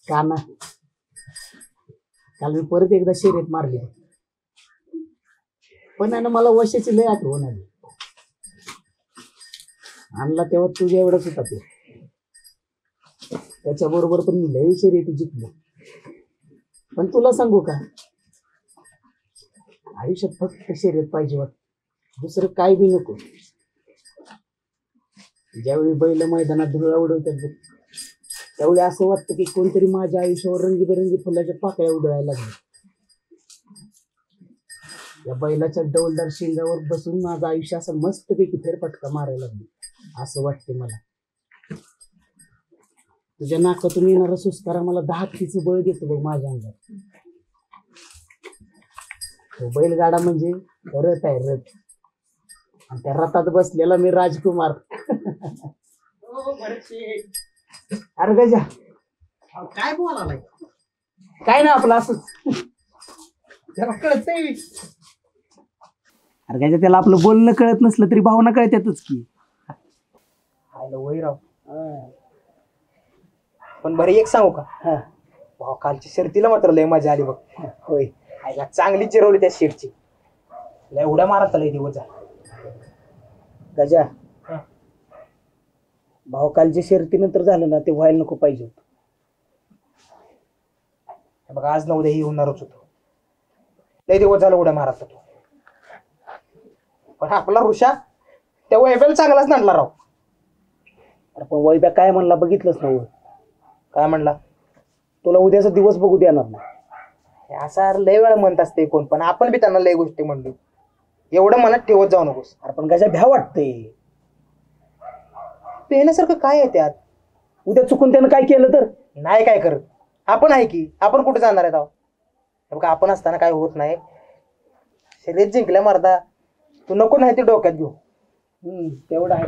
काना काल मी परत एकदा शर्यत मारली पण आहे ना मला वर्षाची लय आठवण आली. आणला तेव्हा तुझ्या एवढंच होता ते त्याच्याबरोबर पण मी लय शर्यती जिंकलो. पण तुला सांगू का आयुष्यात फक्त शर्यत पाहिजे वाटत दुसरं काय बी नको. ज्यावेळी बैल मैदानात धुळा उडवतात बघ त्यावेळी असं वाटतं की कोणतरी माझ्या आयुष्यावर रंगीबेरंगी फुलाच्या पाकळ्या उडवायला लागल्या. या बैलाच्या डौलदार शिंगावर बसून माझं आयुष्य असं मस्तपैकी फेरफटका मारायला लागली असं वाटते मला. तुझ्या नाकातून येणारा सुस्कारा मला 10 हत्तीचं बळ देतो बघ माझ्या अंगात. तो बैलगाडा म्हणजे रथ आहे रथ आणि त्या रथात बसलेला मी राजकुमार. अरे गजा काय बोलायला काय ना आपलं असंच त्याला कळत नाही. अरे गजा त्याला आपलं बोलणं कळत नसलं तरी भावना कळतातच की. वैराव पण बरं एक सांगू का भाऊ कालची शर्तीला मात्र लय मजा आली बघ. होय आईला चांगली चिरवली त्या शेटची लय उड्या मारत लय दिवस गजा भाऊ कालच्या शर्तीनंतर झालं ना ते व्हायला नको पाहिजे होतं. बघा आज ना उद्या ही होणारच होतो. लय दिवस झालं उड्या मारत होतो पण आपला ऋषा त्या वैभ्याला चांगलाच नांदला राव. अरे पण वैभ्या काय म्हणला बघितलंच ना. काय म्हणला तुला उद्याचा दिवस बघू देणार नाही असा लय वेळा म्हणत असते कोण पण आपण बी त्यांना लय गोष्टी म्हणलो. एवढं मनात ठेवत जाऊ नकोस. अरे पण गजा भ्या वाटतंय. पेहण्यासारखं काय आहे त्यात. उद्या चुकून त्यानं काय केलं तर नाही काय करत आपण आहे की आपण कुठे जाणार आहे बघा. आपण असताना काय होत नाही. शर्यत जिंकल्या मर्दा तू नको नाही ते डोक्यात घेऊ. तेवढं आहे.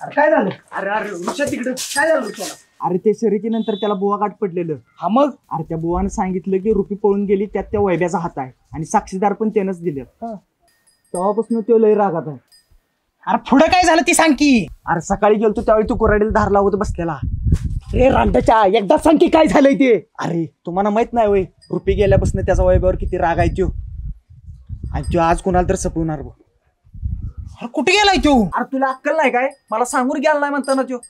अरे काय झालं. अरे अरे ऋषा तिकडं काय झालं ऋषाला. अरे ते शर्यतीनंतर त्याला बुवा गाठ पडलेलं. हा मग अरे त्या बुवानं सांगितलं की रुपी पळून गेली त्यात त्या वैभ्याचा हात आहे आणि साक्षीदार पण त्यानंच दिले. तेव्हापासून तो लय रागात आहे. अरे पुढे काय झालं ती सांग की. अरे सकाळी गेलतो त्यावेळी तू कुऱ्हाडीला धार लावत बसलेला. रे रांडाच्या एकदा सांग की काय झालंय ते. अरे तुम्हाला माहित नाही वय रुपी गेल्यापासून त्याचा वैभवावर किती राग आहे तो आणि तो आज कुणाला तर सपवणार बघ. अरे कुठे गेलाय तू. अरे तुला अक्कल नाही काय मला सांगून गेला नाही म्हणताना तो.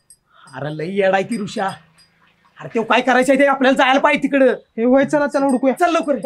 अरे लई येडाय ती ऋषा. अरे तो काय करायचंय ते आपल्याला जायला पाहिजे तिकडं. हे वय चला चला हुडकूया. चल लवकर.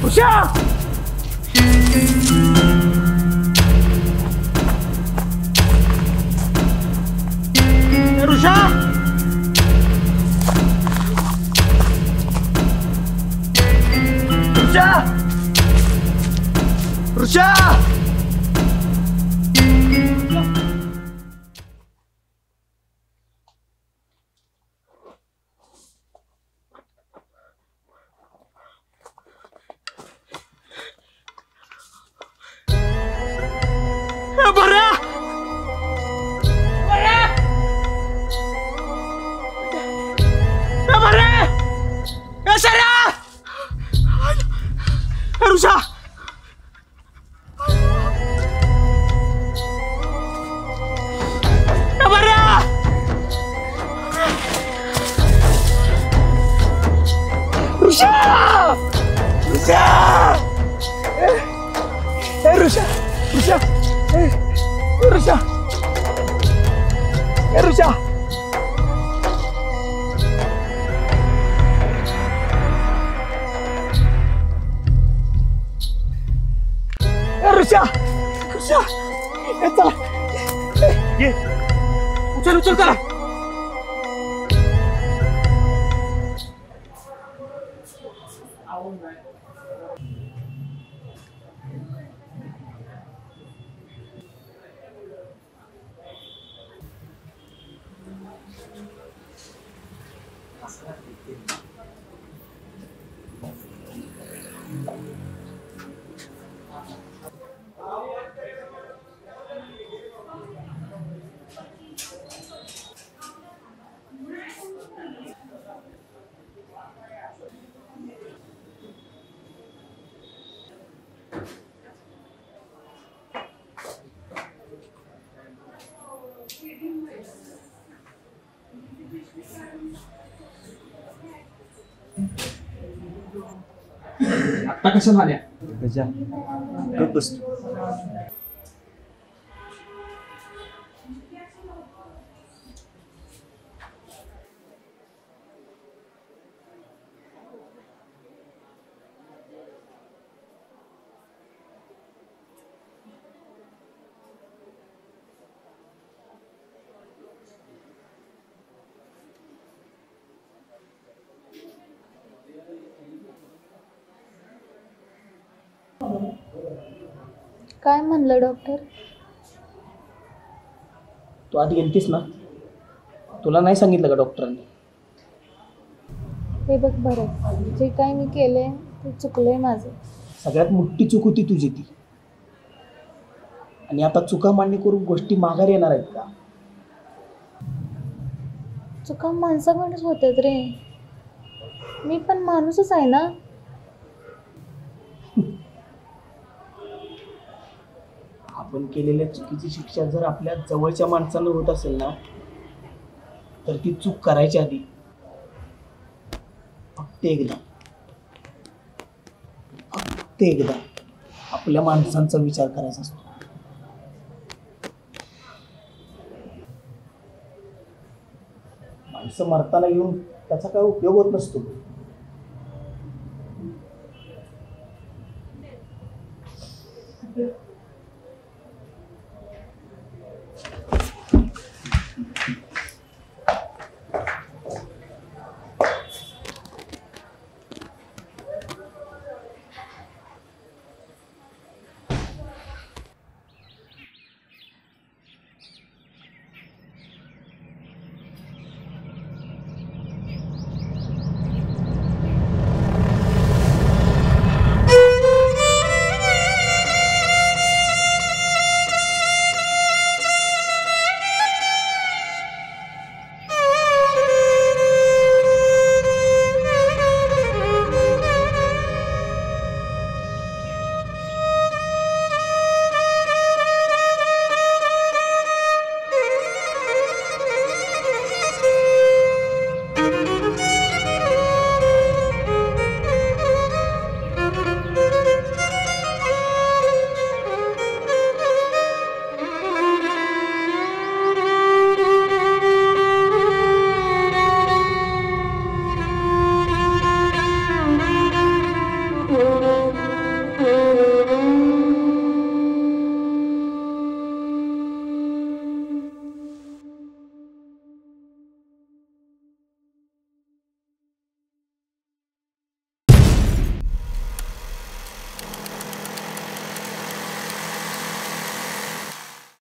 ऋषा ऋषा ऋषा ऋषा ऋषा ऋषा ऋषा ऋषा ऋषा ऋषा ऋषा ऋषा ऋषा चला ये उचल उचल चला आता कशा झाल्या गजा गप बस तू. काय म्हणलं डॉक्टर? तू आधी गेलतीस ना, तुला नाही सांगितलं का डॉक्टरांनी? हे बघ बरं, जे काय मी केलंय ते चुकलंय माझं. सगळ्यात मोठी चूक होती तुझी ती. आणि आता चुका मान्य करून गोष्टी माघार येणार आहेत का? चुका माणसाकडूनच होतात रे. मी पण माणूसच आहे ना. आपण केलेल्या चुकीची शिक्षा जर आपल्या जवळच्या माणसानं होत असेल ना, तर ती चूक करायच्या आधी फक्त एकदा आपल्या माणसांचा विचार करायचा असतो. माणसं मरताना येऊन त्याचा काय उपयोग होत नसतो.